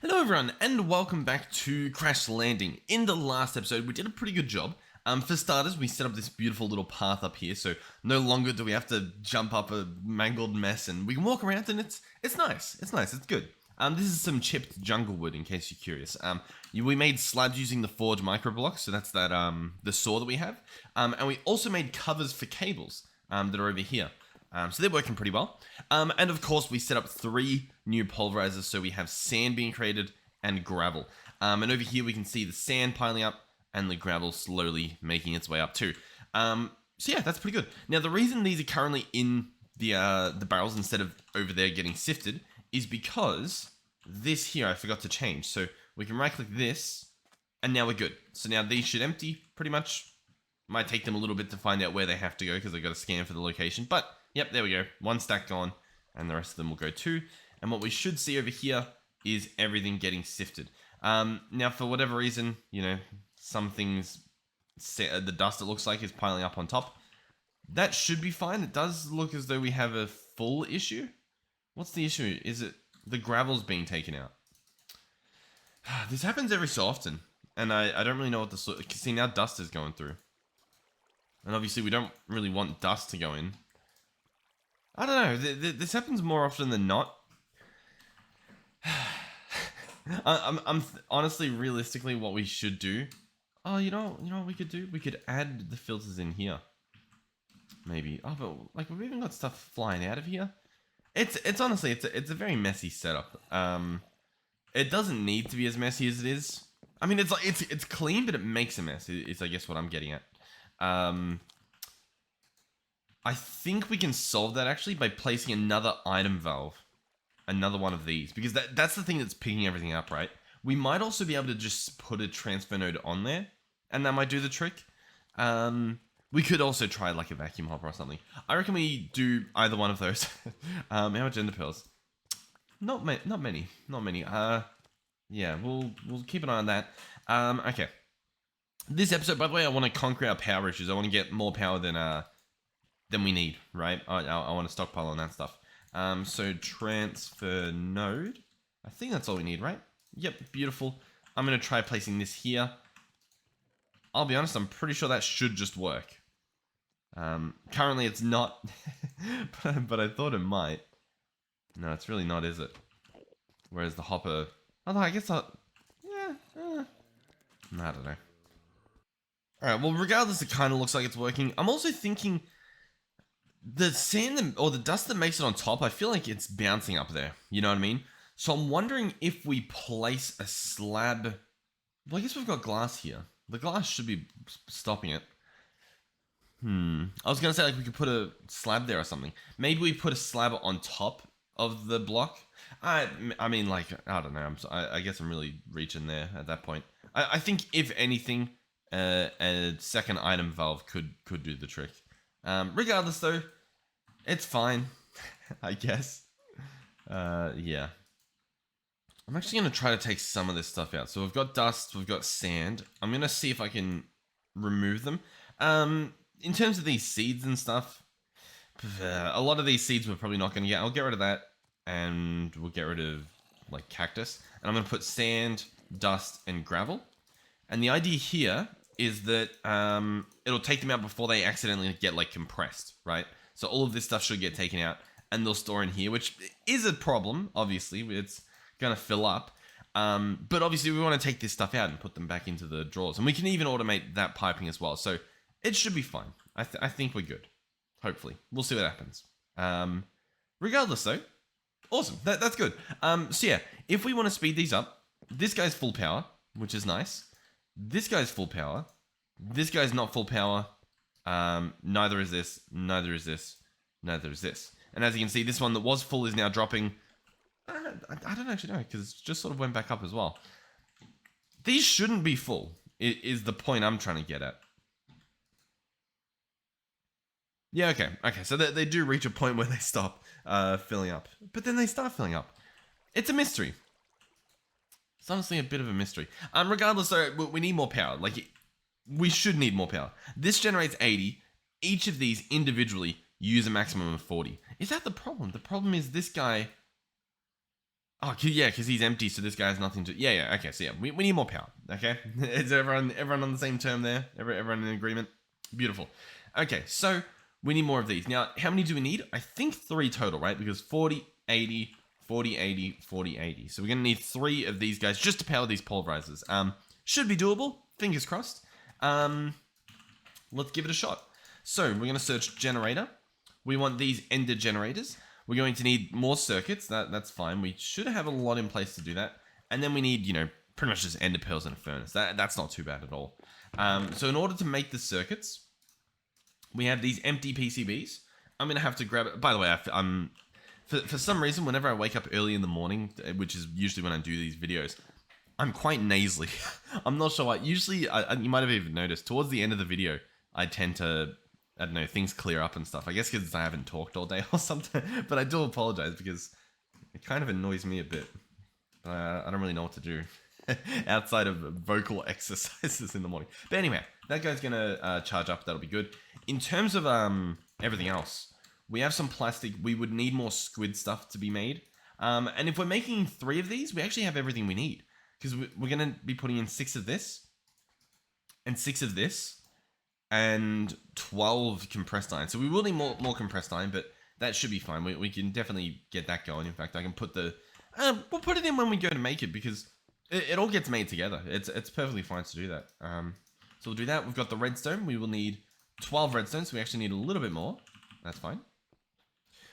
Hello everyone and welcome back to Crash Landing. In the last episode we did a pretty good job. For starters, we set up this beautiful little path up here, so no longer do we have to jump up a mangled mess, and we can walk around and it's nice, it's good. This is some chipped jungle wood in case you're curious. We made slabs using the forge micro blocks, so that's that the saw that we have. And we also made covers for cables that are over here. So they're working pretty well. And of course, we set up 3 new pulverizers, so we have sand being created and gravel. And over here, we can see the sand piling up and the gravel slowly making its way up too. So yeah, that's pretty good. Now, the reason these are currently in the barrels instead of over there getting sifted is because this here I forgot to change. So we can right-click this, and now we're good. So now these should empty pretty much. Might take them a little bit to find out where they have to go because they've got to scan for the location. But yep, there we go. 1 stack gone, and the rest of them will go too. And what we should see over here is everything getting sifted. Now, for whatever reason, you know, some things, the dust it looks like is piling up on top. That should be fine. It does look as though we have a full issue. What's the issue? Is it the gravel's being taken out? This happens every so often, and I don't really know what the... See, now dust is going through. And obviously we don't really want dust to go in. I don't know. This happens more often than not. I'm honestly, realistically, what we should do. Oh, you know what we could do? We could add the filters in here. Maybe. Oh, but like we've even got stuff flying out of here. It's honestly it's a very messy setup. It doesn't need to be as messy as it is. I mean, it's clean, but it makes a mess. Is I guess what I'm getting at. I think we can solve that actually by placing another item valve. Another one of these. Because that's the thing that's picking everything up, right? We might also be able to just put a transfer node on there. And that might do the trick. We could also try like a vacuum hopper or something. I reckon we do either one of those. How much ender pearls? Not many. Yeah, we'll keep an eye on that. Okay. This episode, by the way, I want to conquer our power issues. I want to get more power than we need, right? I want to stockpile on that stuff. So transfer node. I think that's all we need, right? Yep, beautiful. I'm going to try placing this here. I'll be honest, I'm pretty sure that should just work. Currently it's not, but I thought it might. No, it's really not, is it? Whereas the hopper... Although I guess I don't know. Alright, well, regardless, it kind of looks like it's working. I'm also thinking the sand or the dust that makes it on top, I feel like it's bouncing up there. You know what I mean? So I'm wondering if we place a slab... Well, I guess we've got glass here. The glass should be stopping it. I was going to say, like, we could put a slab there or something. Maybe we put a slab on top of the block. I mean, like, I don't know. I guess I'm really reaching there at that point. I think, if anything... a second item valve could do the trick. Regardless, though, it's fine, I guess. Yeah. I'm actually going to try to take some of this stuff out. So we've got dust, we've got sand. I'm going to see if I can remove them. In terms of these seeds and stuff, a lot of these seeds we're probably not going to get. I'll get rid of that, and we'll get rid of, like, cactus. And I'm going to put sand, dust, and gravel. And the idea here is that it'll take them out before they accidentally get, like, compressed, right? So all of this stuff should get taken out, and they'll store in here, which is a problem, obviously. It's going to fill up. But obviously we want to take this stuff out and put them back into the drawers. And we can even automate that piping as well. So it should be fine. I think we're good. Hopefully. We'll see what happens. Regardless, though, awesome. That's good. So yeah, if we want to speed these up, this guy's full power, which is nice. This guy's full power. This guy's not full power. Neither is this. Neither is this. Neither is this. And as you can see, this one that was full is now dropping. I don't actually know, because it just sort of went back up as well. These shouldn't be full, is the point I'm trying to get at. Yeah, okay. So they do reach a point where they stop filling up. But then they start filling up. It's a mystery. It's honestly a bit of a mystery. Regardless, though, we need more power. Like, we should need more power. This generates 80. Each of these individually use a maximum of 40. Is that the problem? The problem is this guy Oh, yeah, because he's empty, so this guy has nothing to... Yeah, okay, so yeah, we need more power, okay? Is everyone on the same term there? Everyone in agreement? Beautiful. Okay, so we need more of these. Now, how many do we need? I think 3 total, right? Because 40, 80, 40, 80, 40, 80. So we're going to need 3 of these guys just to power these pulverizers. Should be doable. Fingers crossed. Let's give it a shot. So we're going to search generator. We want these ender generators. We're going to need more circuits. That's fine. We should have a lot in place to do that. And then we need, pretty much just ender pearls and a furnace. That's not too bad at all. So in order to make the circuits, we have these empty PCBs. I'm going to have to grab it. By the way, for some reason, whenever I wake up early in the morning, which is usually when I do these videos, I'm quite nasally. I'm not sure why. Usually, you might have even noticed, towards the end of the video, I tend to... I don't know, things clear up and stuff. I guess because I haven't talked all day or something. But I do apologize because it kind of annoys me a bit. I don't really know what to do outside of vocal exercises in the morning. But anyway, that guy's going to charge up. That'll be good. In terms of everything else, we have some plastic. We would need more squid stuff to be made. And if we're making 3 of these, we actually have everything we need. Because we're going to be putting in 6 of this and 6 of this. And 12 compressed iron. So we will need more compressed iron, but that should be fine. We can definitely get that going. In fact, I can put the... we'll put it in when we go to make it because it all gets made together. It's perfectly fine to do that. So we'll do that. We've got the redstone. We will need 12 redstone, so we actually need a little bit more. That's fine.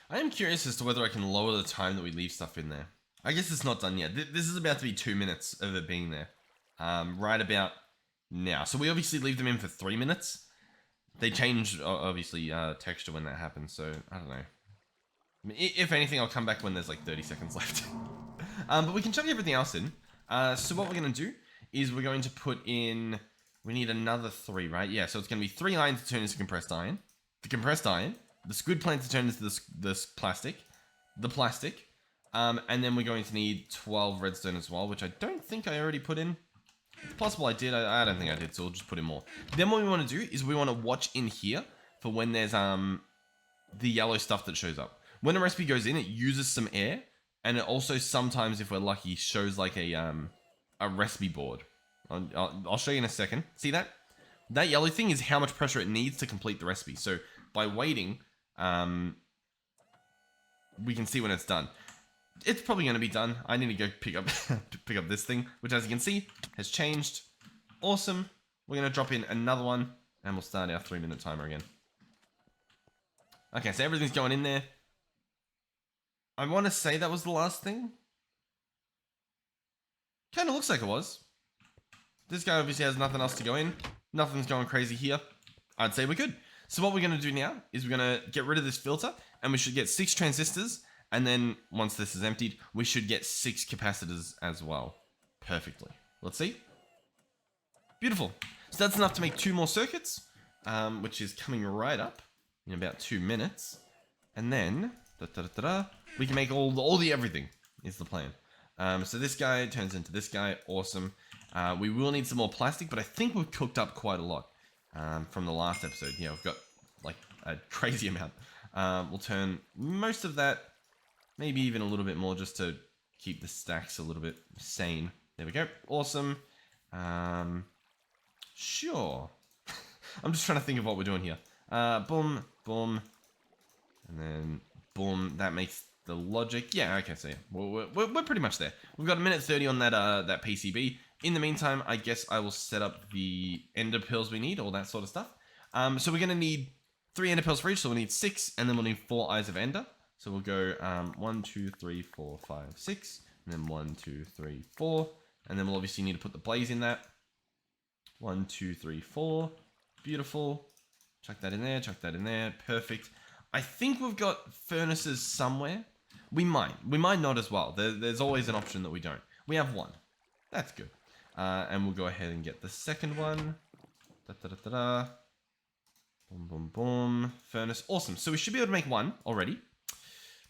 I am curious as to whether I can lower the time that we leave stuff in there. I guess it's not done yet. This is about to be 2 minutes of it being there. Right about now. So we obviously leave them in for 3 minutes. They change, obviously, texture when that happens, so I don't know. I mean, if anything, I'll come back when there's like 30 seconds left. But we can chuck everything else in. So what we're going to do is we're going to put in... We need another 3, right? Yeah, so it's going to be 3 iron to turn into compressed iron. The compressed iron. The squid plant to turn into this plastic. The plastic. And then we're going to need 12 redstone as well, which I don't think I already put in. It's possible I did. I don't think I did, so we'll just put in more. Then what we want to do is we want to watch in here for when there's the yellow stuff that shows up. When a recipe goes in, it uses some air, and it also sometimes, if we're lucky, shows like a recipe board. I'll show you in a second. See that? That yellow thing is how much pressure it needs to complete the recipe. So by waiting, we can see when it's done. It's probably going to be done. I need to go pick up this thing, which as you can see, has changed. Awesome. We're going to drop in another one, and we'll start our 3-minute timer again. Okay, so everything's going in there. I want to say that was the last thing. Kind of looks like it was. This guy obviously has nothing else to go in. Nothing's going crazy here. I'd say we're good. So what we're going to do now is we're going to get rid of this filter, and we should get 6 transistors. And then once this is emptied, we should get 6 capacitors as well. Perfectly. Let's see. Beautiful. So that's enough to make 2 more circuits, which is coming right up in about 2 minutes. And then we can make all the everything is the plan. So this guy turns into this guy. Awesome. We will need some more plastic, but I think we've cooked up quite a lot from the last episode. Yeah, we've got like a crazy amount. We'll turn most of that. Maybe even a little bit more just to keep the stacks a little bit sane. There we go. Awesome. Sure. I'm just trying to think of what we're doing here. Boom, boom. And then boom. That makes the logic. Yeah, okay, so yeah. We're pretty much there. We've got 1:30 on that PCB. In the meantime, I guess I will set up the ender pearls we need, all that sort of stuff. So we're going to need 3 ender pearls for each. So we'll need 6, and then we'll need 4 eyes of ender. So we'll go 1, 2, 3, 4, 5, 6, and then 1, 2, 3, 4, and then we'll obviously need to put the blaze in that. 1, 2, 3, 4, beautiful. Chuck that in there, chuck that in there, perfect. I think we've got furnaces somewhere. We might not as well. There's always an option that we don't. We have 1. That's good. And we'll go ahead and get the second one. Boom, boom, boom. Furnace, awesome. So we should be able to make 1 already.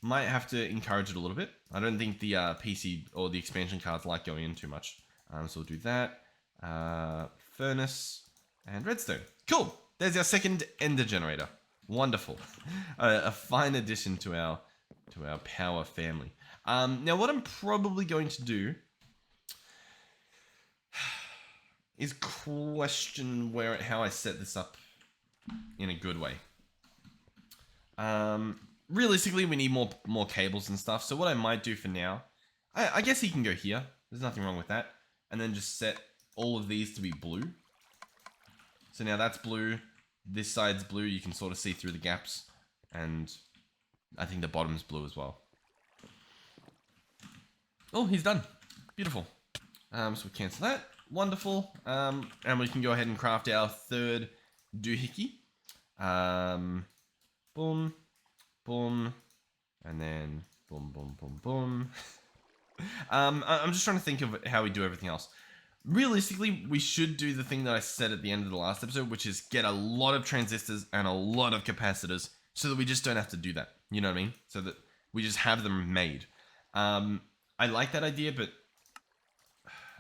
Might have to encourage it a little bit. I don't think the PC or the expansion cards like going in too much. So we'll do that. Furnace and redstone. Cool. There's our second ender generator. Wonderful. A fine addition to our power family. Now, what I'm probably going to do is question how I set this up in a good way. Realistically, we need more cables and stuff. So what I might do for now, I guess he can go here. There's nothing wrong with that. And then just set all of these to be blue. So now that's blue. This side's blue. You can sort of see through the gaps. And I think the bottom's blue as well. Oh, he's done. Beautiful. So we cancel that. Wonderful. And we can go ahead and craft our third doohickey. Boom. Boom. And then boom, boom, boom, boom. I'm just trying to think of how we do everything else. Realistically, we should do the thing that I said at the end of the last episode, which is get a lot of transistors and a lot of capacitors so that we just don't have to do that. You know what I mean? So that we just have them made. I like that idea, but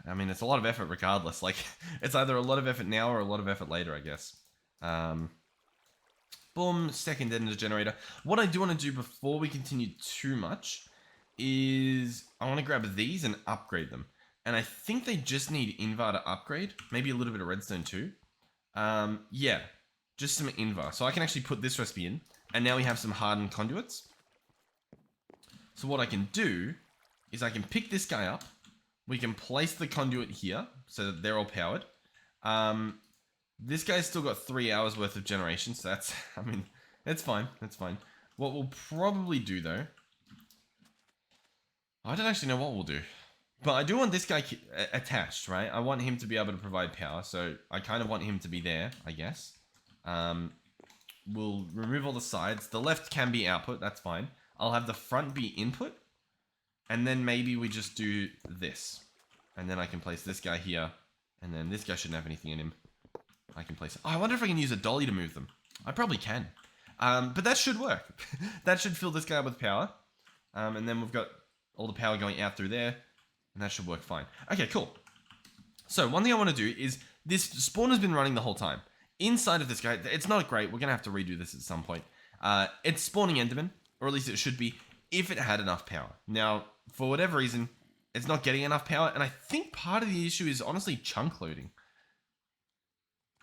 I mean, it's a lot of effort regardless. Like, it's either a lot of effort now or a lot of effort later, I guess. Boom, second ender generator. What I do want to do before we continue too much is I want to grab these and upgrade them. And I think they just need Invar to upgrade. Maybe a little bit of redstone too. Yeah, just some Invar. So I can actually put this recipe in. And now we have some hardened conduits. So what I can do is I can pick this guy up. We can place the conduit here so that they're all powered. This guy's still got 3 hours worth of generation. So that's, I mean, that's fine. That's fine. What we'll probably do though, I don't actually know what we'll do. But I do want this guy attached, right? I want him to be able to provide power. So I kind of want him to be there, I guess. We'll remove all the sides. The left can be output. That's fine. I'll have the front be input. And then maybe we just do this. And then I can place this guy here. And then this guy shouldn't have anything in him. I can place it. Oh, I wonder if I can use a dolly to move them. I probably can. But that should work. That should fill this guy up with power. And then we've got all the power going out through there. And that should work fine. Okay, cool. So one thing I want to do is this spawner's been running the whole time. Inside of this guy, it's not great. We're going to have to redo this at some point. It's spawning Enderman, or at least it should be, if it had enough power. Now, for whatever reason, it's not getting enough power. And I think part of the issue is honestly chunk loading.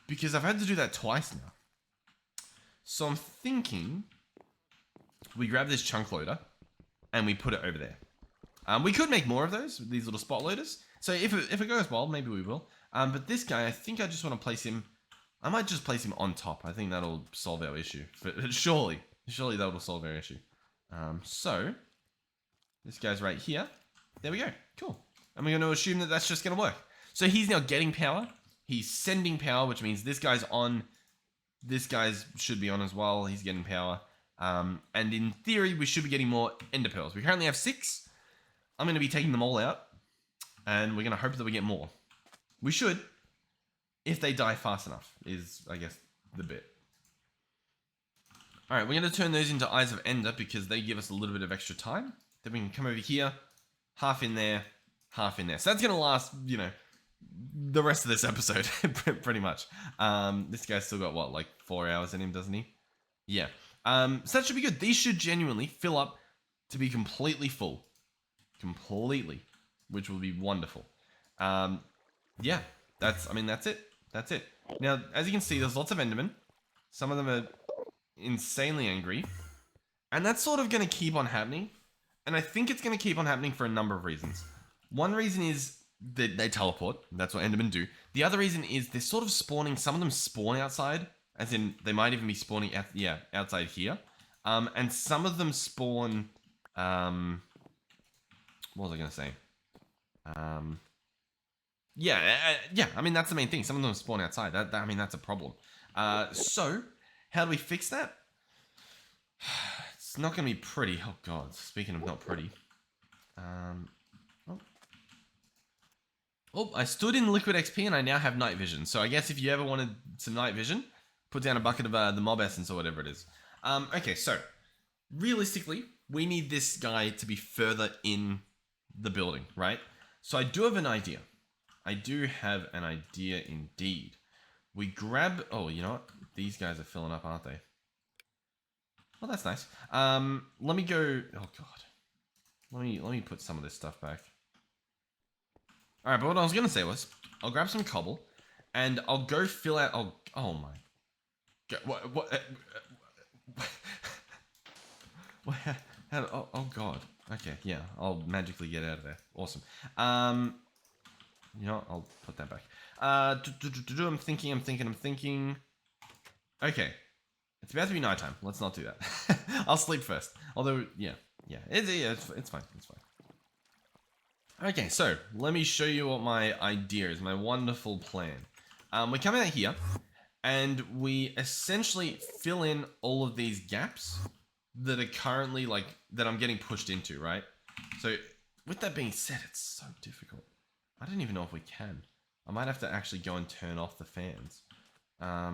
Because I've had to do that twice now. So I'm thinking we grab this chunk loader and we put it over there. We could make more of those, these little spot loaders. So if it goes well, maybe we will. But this guy, I think I just want to place him. I might just place him on top. I think that'll solve our issue. Surely that will solve our issue. So this guy's right here. There we go. Cool. And we're going to assume that that's just going to work. So he's now getting power. He's sending power, which means this guy's on. This guy's should be on as well. He's getting power. And in theory, we should be getting more ender pearls. We currently have 6. I'm going to be taking them all out. And we're going to hope that we get more. We should. If they die fast enough, is, I guess, the bit. Alright, we're going to turn those into Eyes of Ender because they give us a little bit of extra time. Then we can come over here, half in there, half in there. So that's going to last, you know, the rest of this episode, pretty much. This guy's still got, what, like 4 hours in him, doesn't he? Yeah. So that should be good. These should genuinely fill up to be completely full. Completely. Which will be wonderful. Yeah. That's it. That's it. Now, as you can see, there's lots of Endermen. Some of them are insanely angry. And that's sort of going to keep on happening. And I think it's going to keep on happening for a number of reasons. One reason is that they teleport. That's what Endermen do. The other reason is they're sort of spawning. Some of them spawn outside. As in, they might even be spawning outside here. And some of them spawn... what was I going to say? Yeah, I mean, that's the main thing. Some of them spawn outside. I mean, that's a problem. So, how do we fix that? It's not going to be pretty. Oh, God. Speaking of not pretty. Oh, I stood in liquid XP and I now have night vision. So I guess if you ever wanted some night vision, put down a bucket of the mob essence or whatever it is. Okay, so realistically, we need this guy to be further in the building, right? So I do have an idea. I do have an idea indeed. We grab... Oh, you know what? These guys are filling up, aren't they? Well, that's nice. Let me go... Oh, God. Let me put some of this stuff back. All right, but what I was gonna say was, I'll grab some cobble, and I'll go fill out. Oh my. What? What? Oh god. Okay, yeah. I'll magically get out of there. Awesome. You know what? I'll put that back. I'm thinking. Okay. It's about to be nighttime. Let's not do that. I'll sleep first. Although, yeah. It's fine. It's fine. Okay, so let me show you what my idea is, my wonderful plan. We come out here, and we essentially fill in all of these gaps that are currently, like, that I'm getting pushed into, right? So, with that being said, it's so difficult. I don't even know if we can. I might have to actually go and turn off the fans. I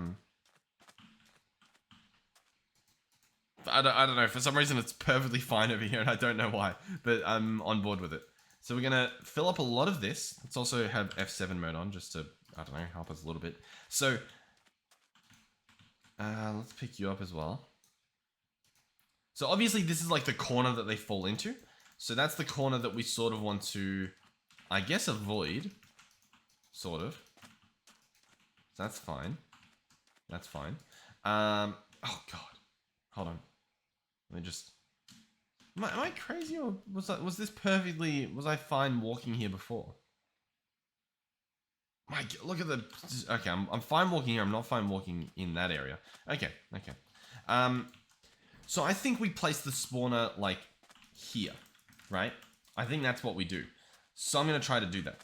don't know. For some reason, it's perfectly fine over here, and I don't know why. But I'm on board with it. So we're going to fill up a lot of this. Let's also have F7 mode on, just to, I don't know, help us a little bit. So, let's pick you up as well. So obviously, this is like the corner that they fall into. So that's the corner that we sort of want to, I guess, avoid. Sort of. So that's fine. That's fine. Oh, God. Hold on. Let me just... Am I crazy, or was this perfectly... Was I fine walking here before? My God, look at the... Okay, I'm fine walking here. I'm not fine walking in that area. Okay. So I think we place the spawner, like, here. Right? I think that's what we do. So I'm going to try to do that.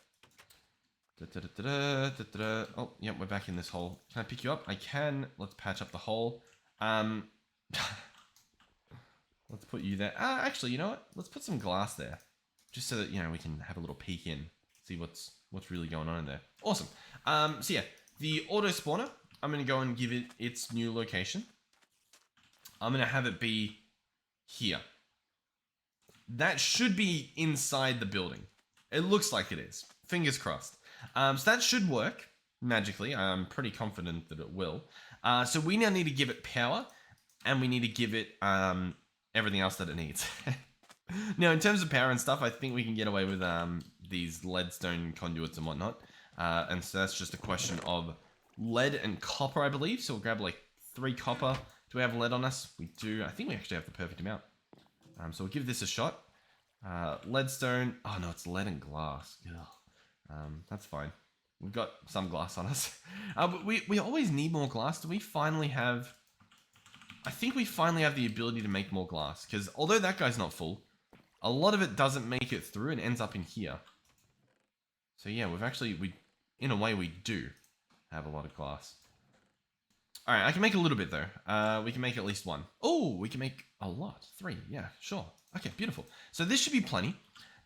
Oh, yeah, we're back in this hole. Can I pick you up? I can. Let's patch up the hole. Let's put you there. Actually, you know what? Let's put some glass there. Just so that, you know, we can have a little peek in. See what's really going on in there. Awesome. So yeah, the auto spawner, I'm going to go and give it its new location. I'm going to have it be here. That should be inside the building. It looks like it is. Fingers crossed. So that should work magically. I'm pretty confident that it will. So we now need to give it power, and we need to give it everything else that it needs. Now, in terms of power and stuff, I think we can get away with these leadstone conduits and whatnot. And so that's just a question of lead and copper, I believe. So we'll grab like 3 copper. Do we have lead on us? We do. I think we actually have the perfect amount. So we'll give this a shot. Leadstone. Oh no, it's lead and glass. That's fine. We've got some glass on us. But we always need more glass. Do we finally have... I think we finally have the ability to make more glass. Because although that guy's not full, a lot of it doesn't make it through and ends up in here. So yeah, in a way we do have a lot of glass. Alright, I can make a little bit though. We can make at least 1. Oh, we can make a lot. 3, yeah, sure. Okay, beautiful. So this should be plenty.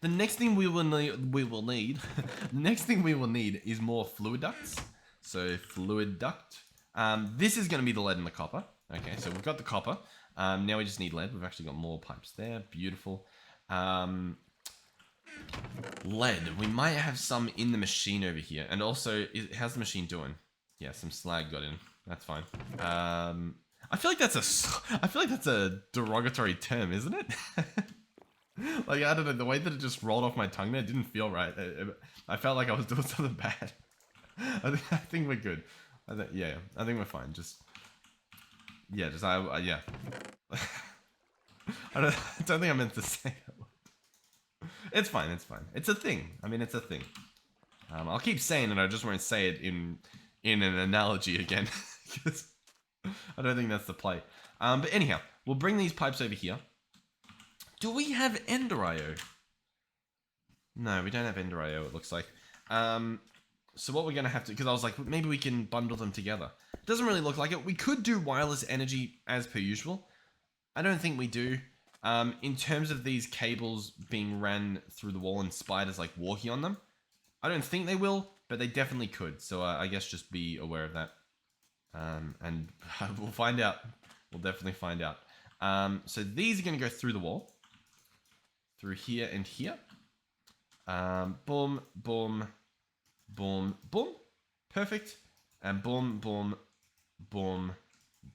The next thing we will need is more fluid ducts. So fluid duct. This is going to be the lead and the copper. Okay, so we've got the copper. Now we just need lead. We've actually got more pipes there. Beautiful. Lead. We might have some in the machine over here. And also, how's the machine doing? Yeah, some slag got in. That's fine. I feel like that's a derogatory term, isn't it? Like, I don't know, the way that it just rolled off my tongue there didn't feel right. I felt like I was doing something bad. I think we're good. I think we're fine. Yeah. I don't think I meant to say that. It's fine. It's a thing. I mean, it's a thing. I'll keep saying it. I just won't say it in an analogy again. Because I don't think that's the play. But anyhow, we'll bring these pipes over here. Do we have Ender IO? No, we don't have Ender IO, it looks like. So what we're going to have to... Because I was like, maybe we can bundle them together. It doesn't really look like it. We could do wireless energy as per usual. I don't think we do. In terms of these cables being ran through the wall and spiders like walking on them, I don't think they will, but they definitely could. So I guess just be aware of that. And we'll find out. We'll definitely find out. So these are going to go through the wall. Through here and here. Boom, boom, boom, boom. Perfect. And boom, boom, boom,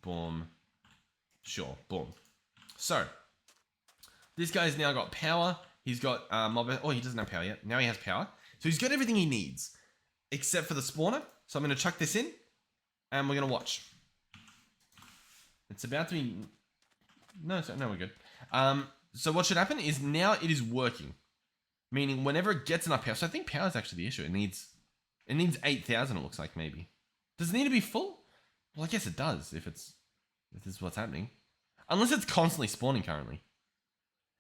boom. Sure, boom. So, this guy's now got power He's got mob. Oh, he doesn't have power yet. Now he has power. So he's got everything he needs, except for the spawner. So I'm going to chuck this in, and we're going to watch. It's about to be... No, we're good. So what should happen is now it is working. Meaning whenever it gets enough power... So I think power is actually the issue. It needs 8,000, it looks like, maybe. Does it need to be full? Well, I guess it does, if this is what's happening. Unless it's constantly spawning currently.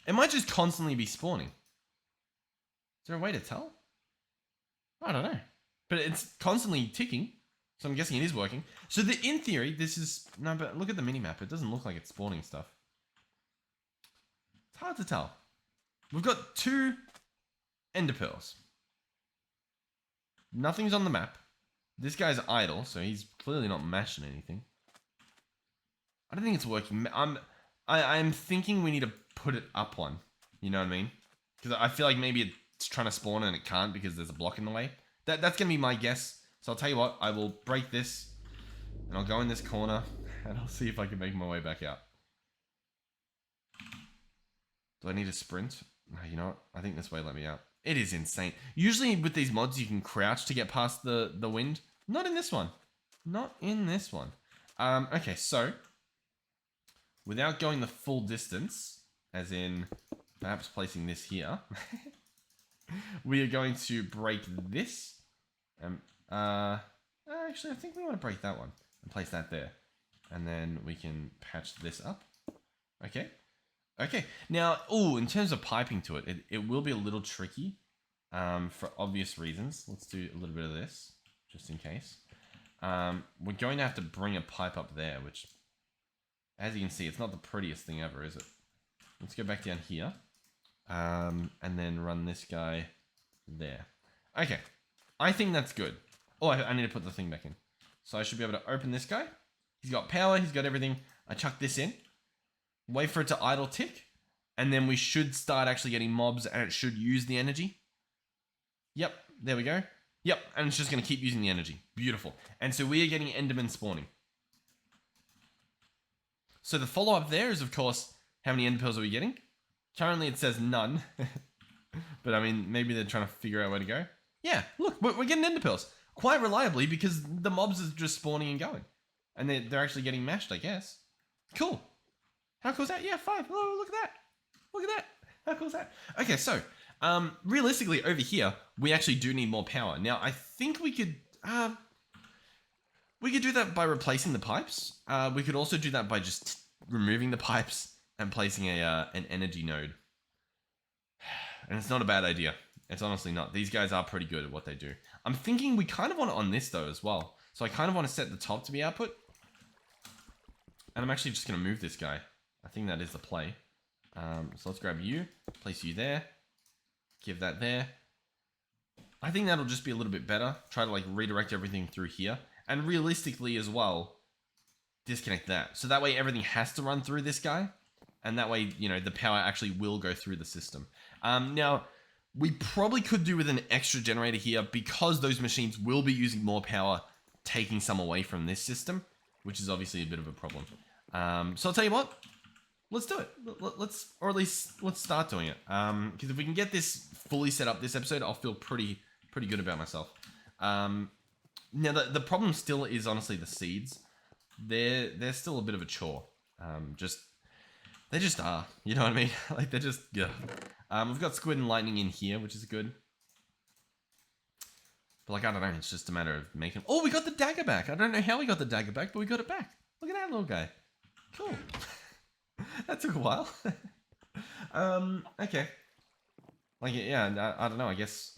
It might just constantly be spawning. Is there a way to tell? I don't know. But it's constantly ticking. So I'm guessing it is working. So in theory, this is... No, but look at the minimap. It doesn't look like it's spawning stuff. It's hard to tell. We've got 2 ender pearls. Nothing's on the map. This guy's idle, so he's clearly not mashing anything. I don't think it's working. I'm thinking we need to put it up one. You know what I mean? Because I feel like maybe it's trying to spawn and it can't because there's a block in the way. That's going to be my guess. So I'll tell you what. I will break this. And I'll go in this corner. And I'll see if I can make my way back out. Do I need to sprint? No, you know what? I think this way let me out. It is insane. Usually with these mods, you can crouch to get past the wind. Not in this one. Not in this one. Okay, so... Without going the full distance, as in perhaps placing this here, we are going to break this. Actually, I think we want to break that one and place that there. And then we can patch this up. Okay. Okay. Now, in terms of piping to it, it will be a little tricky for obvious reasons. Let's do a little bit of this, just in case. We're going to have to bring a pipe up there, which... As you can see, it's not the prettiest thing ever, is it? Let's go back down here. And then run this guy there. Okay. I think that's good. Oh, I need to put the thing back in. So I should be able to open this guy. He's got power. He's got everything. I chuck this in. Wait for it to idle tick. And then we should start actually getting mobs and it should use the energy. Yep. There we go. Yep. And it's just going to keep using the energy. Beautiful. And so we are getting Endermen spawning. So the follow-up there is, of course, how many ender pearls are we getting? Currently it says none. But I mean, maybe they're trying to figure out where to go. Yeah, look, we're getting ender pearls. Quite reliably because the mobs are just spawning and going. And they're actually getting mashed, I guess. Cool. How cool is that? Yeah, 5. Oh, look at that. Look at that. How cool is that? Okay, so, realistically, over here, we actually do need more power. Now, I think we could... We could do that by replacing the pipes. We could also do that by just removing the pipes and placing an energy node. And it's not a bad idea. It's honestly not. These guys are pretty good at what they do. I'm thinking we kind of want it on this though as well. So I kind of want to set the top to be output. And I'm actually just going to move this guy. I think that is the play. So let's grab you. Place you there. Give that there. I think that'll just be a little bit better. Try to like redirect everything through here. And realistically as well, disconnect that. So that way everything has to run through this guy. And that way, you know, the power actually will go through the system. Now, we probably could do with an extra generator here because those machines will be using more power, taking some away from this system, which is obviously a bit of a problem. So I'll tell you what, let's do it. Or at least let's start doing it. Because if we can get this fully set up this episode, I'll feel pretty good about myself. Now, the problem still is honestly the seeds. They're still a bit of a chore. They just are. You know what I mean? Like, they're just... Yeah. We've got squid and lightning in here, which is good. But, like, I don't know. It's just a matter of making... Oh, we got the dagger back. I don't know how we got the dagger back, but we got it back. Look at that little guy. Cool. That took a while. Okay. Like, yeah, I don't know. I guess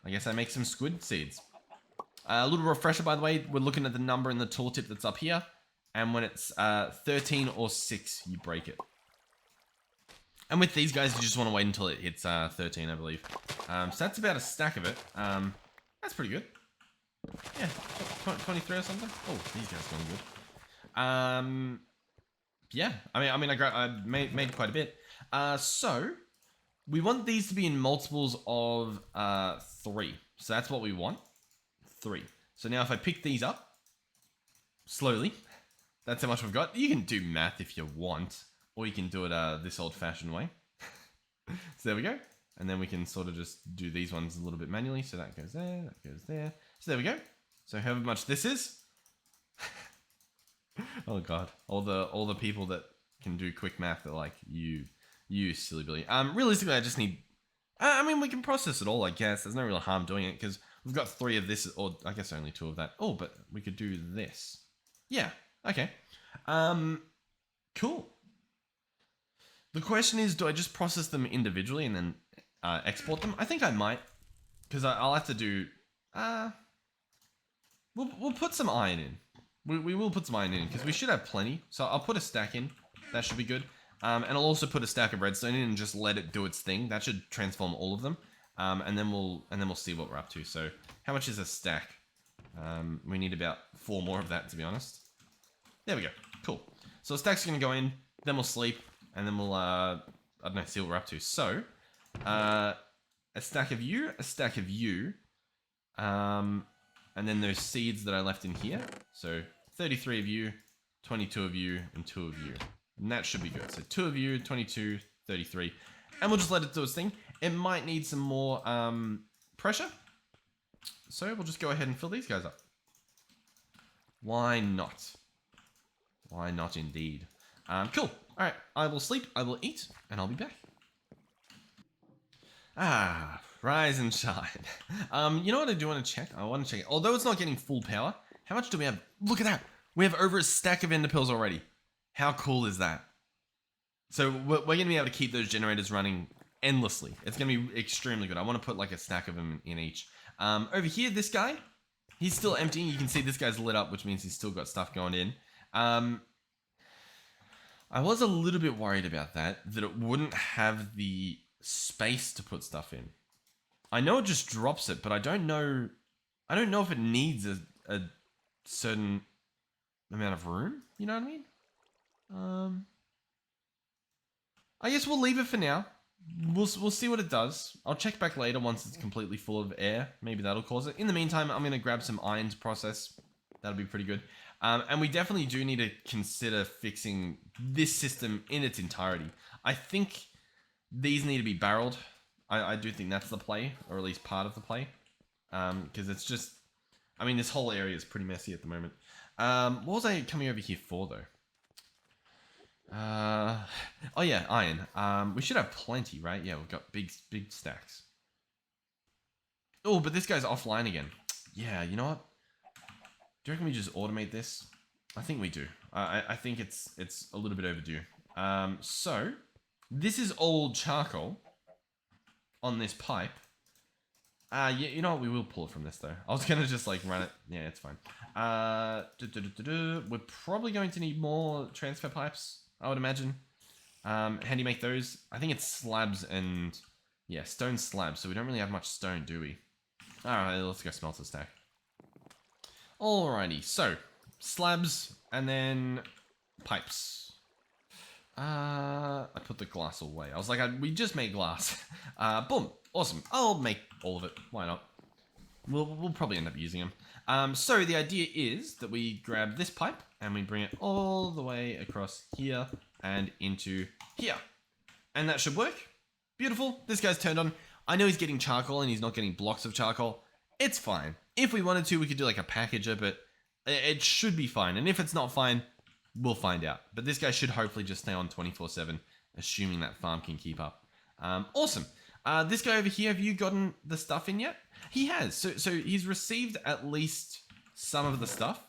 I make some squid seeds. A little refresher, by the way, we're looking at the number in the tooltip that's up here. And when it's 13 or 6, you break it. And with these guys, you just want to wait until it hits 13, I believe. So that's about a stack of it. That's pretty good. Yeah, 23 or something. Oh, these guys are going good. Yeah, I mean, I made quite a bit. So we want these to be in multiples of 3. So that's what we want. 3. So now if I pick these up slowly, that's how much we've got. You can do math if you want, or you can do it this old-fashioned way. So there we go. And then we can sort of just do these ones a little bit manually. So that goes there, that goes there. So there we go. So however much this is. Oh god. All the people that can do quick math are like, you silly Billy. Realistically, I just need... I mean, we can process it all, I guess. There's no real harm doing it, because we've got 3 of this, or I guess only 2 of that. Oh, but we could do this. Yeah, okay. Cool. The question is, do I just process them individually and then export them? I think I might, because I'll have to do... We'll put some iron in. We will put some iron in, because we should have plenty. So I'll put a stack in. That should be good. And I'll also put a stack of redstone in and just let it do its thing. That should transform all of them. And then we'll see what we're up to. So how much is a stack? We need about 4 more of that, to be honest. There we go. Cool. So a stack's going to go in. Then we'll sleep. And then we'll, I don't know, see what we're up to. So, a stack of you, a stack of you. And then those seeds that I left in here. So 33 of you, 22 of you, and 2 of you. And that should be good. So 2 of you, 22, 33. And we'll just let it do its thing. It might need some more pressure. So we'll just go ahead and fill these guys up. Why not? Why not indeed? Cool. Alright, I will sleep, I will eat, and I'll be back. Rise and shine. You know what I do want to check? I want to check it. Although it's not getting full power, how much do we have? Look at that. We have over a stack of ender pearls already. How cool is that? So we're going to be able to keep those generators running endlessly. It's going to be extremely good. I want to put like a stack of them in each. Over here, this guy, he's still empty. You can see this guy's lit up, which means he's still got stuff going in. I was a little bit worried about that it wouldn't have the space to put stuff in. I know it just drops it, but I don't know if it needs a certain amount of room. You know what I mean? I guess we'll leave it for now. We'll see what it does. I'll check back later once it's completely full of air. Maybe that'll cause it. In the meantime, I'm going to grab some iron to process. That'll be pretty good. And we definitely do need to consider fixing this system in its entirety. I think these need to be barreled. I do think that's the play, or at least part of the play. Because it's just... I mean, this whole area is pretty messy at the moment. What was I coming over here for, though? Oh yeah, iron. We should have plenty, right? Yeah, we've got big stacks. Oh, but this guy's offline again. Yeah, you know what? Do you reckon we just automate this? I think we do. I think it's a little bit overdue. So this is old charcoal on this pipe. Yeah, you know what? We will pull it from this though. I was gonna just like run it. Yeah, it's fine. We're probably going to need more transfer pipes, I would imagine. How do you make those? I think it's slabs and yeah, stone slabs. So we don't really have much stone, do we? All right, let's go smelt a stack. Alrighty, so slabs and then pipes. I put the glass away. I was like, we just made glass. Boom, awesome. I'll make all of it. Why not? We'll probably end up using them. So the idea is that we grab this pipe and we bring it all the way across here and into here, and that should work. Beautiful. This guy's turned on. I know he's getting charcoal and he's not getting blocks of charcoal. It's fine. If we wanted to, we could do like a packager, but it should be fine. And if it's not fine, we'll find out. But this guy should hopefully just stay on 24/7, assuming that farm can keep up. Awesome. This guy over here, have you gotten the stuff in yet? He has. So he's received at least some of the stuff.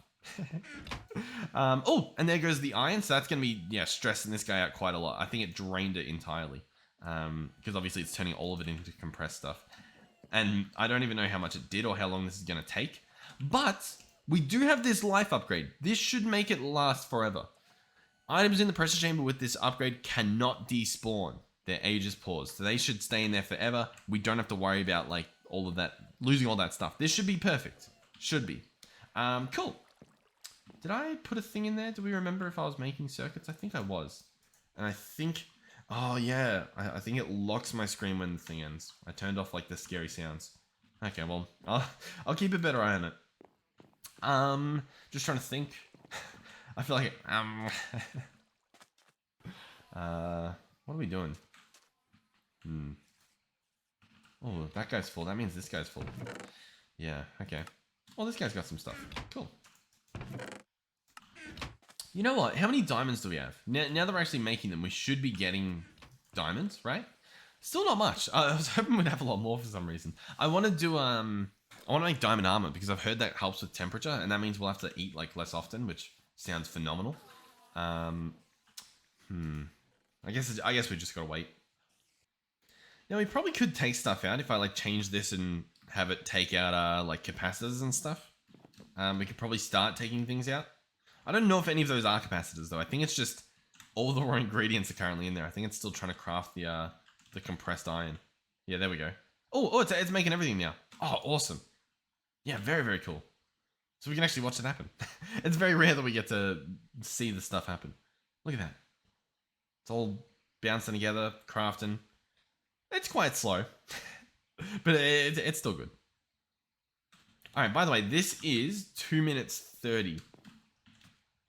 Oh, and there goes the iron. So that's going to be, yeah, stressing this guy out quite a lot. I think it drained it entirely. Because obviously it's turning all of it into compressed stuff. And I don't even know how much it did or how long this is going to take. But we do have this life upgrade. This should make it last forever. Items in the pressure chamber with this upgrade cannot despawn. Their age is paused. So they should stay in there forever. We don't have to worry about like all of that, losing all that stuff. This should be perfect. Should be. Cool. Did I put a thing in there? Do we remember if I was making circuits? I think I was. And I think... Oh, yeah. I think it locks my screen when the thing ends. I turned off, like, the scary sounds. Okay, well, I'll keep a better eye on it. Just trying to think. I feel like... what are we doing? Oh, that guy's full. That means this guy's full. Yeah, okay. Well, this guy's got some stuff. Cool. You know what? How many diamonds do we have? Now that we're actually making them, we should be getting diamonds, right? Still not much. I was hoping we'd have a lot more for some reason. I want to do, I want to make diamond armor because I've heard that helps with temperature, and that means we'll have to eat, like, less often, which sounds phenomenal. I guess we just gotta wait. Now, we probably could take stuff out if I, like, change this and have it take out, like, capacitors and stuff. We could probably start taking things out. I don't know if any of those are capacitors, though. I think it's just all the raw ingredients are currently in there. I think it's still trying to craft the compressed iron. Yeah, there we go. Oh, it's making everything now. Oh, awesome. Yeah, very, very cool. So we can actually watch it happen. It's very rare that we get to see the stuff happen. Look at that. It's all bouncing together, crafting. It's quite slow, but it's still good. All right, by the way, this is 2 minutes 30.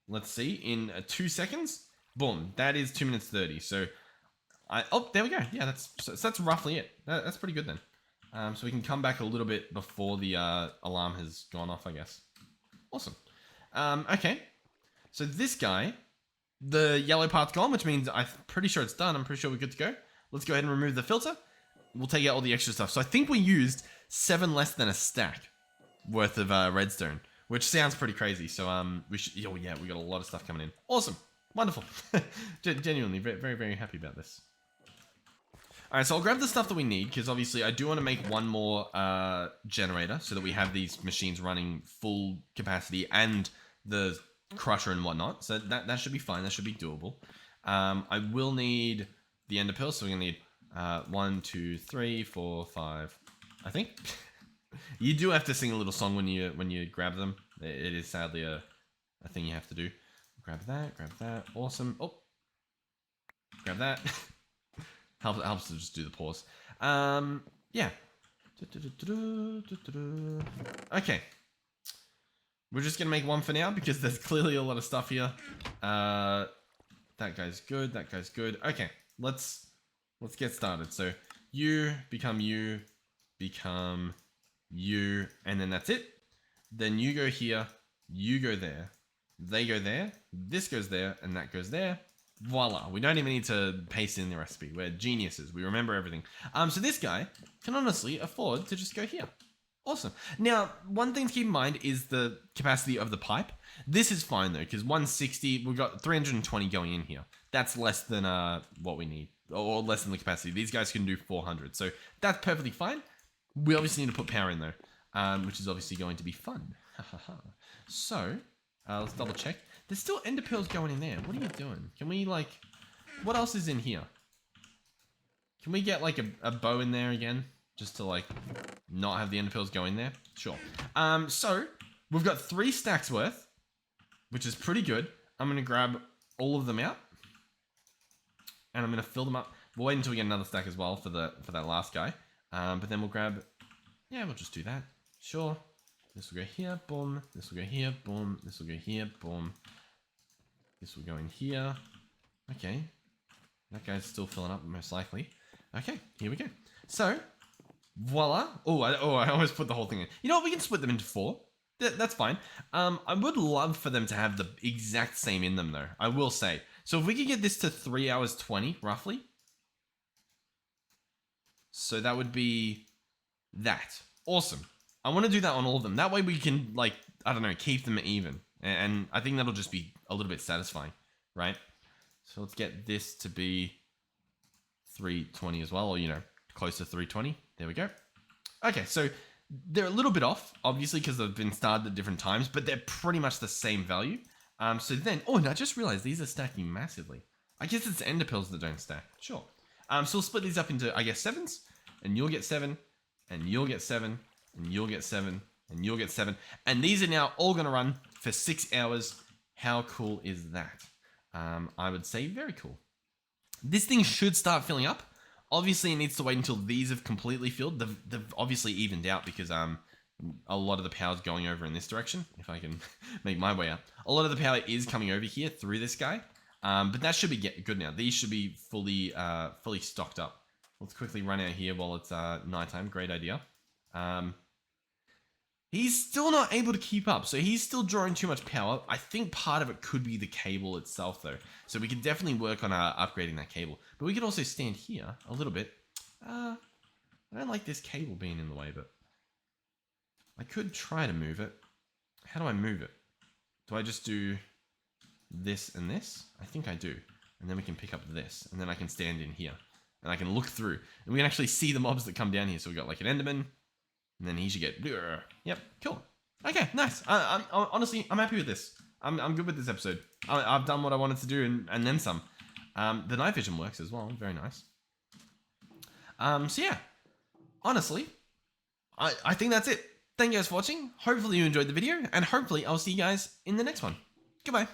Let's see, in 2 seconds, boom, that is 2 minutes 30. So, oh, there we go. Yeah, that's roughly it. That's pretty good then. So we can come back a little bit before the alarm has gone off, I guess. Awesome. Okay, so this guy, the yellow part's gone, which means I'm pretty sure it's done. I'm pretty sure we're good to go. Let's go ahead and remove the filter. We'll take out all the extra stuff. So I think we used 7 less than a stack worth of redstone, which sounds pretty crazy. So we should. Oh yeah, we got a lot of stuff coming in. Awesome, wonderful. Genuinely, very, very, very happy about this. All right, so I'll grab the stuff that we need because obviously I do want to make one more generator so that we have these machines running full capacity and the crusher and whatnot. So that should be fine. That should be doable. I will need the ender pearls, so we're gonna need 1, 2, 3, 4, 5. I think you do have to sing a little song when you grab them. It is sadly a thing you have to do. Grab that. Awesome. Oh, grab that. helps to just do the pause. Yeah. Okay. We're just gonna make one for now because there's clearly a lot of stuff here. That guy's good. That guy's good. Okay. Let's get started. So you become you, and then that's it. Then you go here, you go there, they go there, this goes there, and that goes there. Voila. We don't even need to paste in the recipe. We're geniuses. We remember everything. So this guy can honestly afford to just go here. Awesome. Now, one thing to keep in mind is the capacity of the pipe. This is fine though, because 160, we've got 320 going in here. That's less than what we need, or less than the capacity. These guys can do 400, so that's perfectly fine. We obviously need to put power in though, which is obviously going to be fun. So, let's double check. There's still ender pearls going in there. What are you doing? Can we like, what else is in here? Can we get like a bow in there again? Just to like not have the ender pearls go in there? Sure. So we've got 3 stacks worth, which is pretty good. I'm going to grab all of them out. And I'm going to fill them up. We'll wait until we get another stack as well for that last guy. But then we'll grab, yeah, we'll just do that. Sure. This will go here, boom. This will go here, boom. This will go here, boom. This will go in here. Okay. That guy's still filling up, most likely. Okay, here we go. So, voila. Oh, I almost put the whole thing in. You know what? We can split them into 4. That's fine. I would love for them to have the exact same in them, though. I will say. So if we could get this to 3 hours 20, roughly. So that would be that. Awesome. I want to do that on all of them. That way we can, like, I don't know, keep them even. And I think that'll just be a little bit satisfying, right? So let's get this to be 320 as well, or, you know, close to 320. There we go. Okay, so they're a little bit off, obviously, because they've been started at different times, but they're pretty much the same value. So then, oh, and I just realized these are stacking massively. I guess it's ender pearls that don't stack. Sure. So we'll split these up into, I guess, 7s, and you'll get 7, and you'll get 7, and you'll get 7, and you'll get 7. And these are now all going to run for 6 hours. How cool is that? I would say very cool. This thing should start filling up. Obviously, it needs to wait until these have completely filled. They've obviously evened out because a lot of the power is going over in this direction. If I can make my way up. A lot of the power is coming over here through this guy. But that should be good now. These should be fully stocked up. Let's quickly run out here while it's nighttime. Great idea. He's still not able to keep up, so he's still drawing too much power. I think part of it could be the cable itself, though. So we could definitely work on upgrading that cable. But we could also stand here a little bit. I don't like this cable being in the way, but I could try to move it. How do I move it? Do I just do this and this? I think I do. And then we can pick up this, and then I can stand in here. And I can look through. And we can actually see the mobs that come down here. So we got like an Enderman. And then he should get... Yep, cool. Okay, nice. Honestly, I'm happy with this. I'm good with this episode. I've done what I wanted to do and then some. The night vision works as well. Very nice. So yeah. Honestly, I think that's it. Thank you guys for watching. Hopefully you enjoyed the video. And hopefully I'll see you guys in the next one. Goodbye.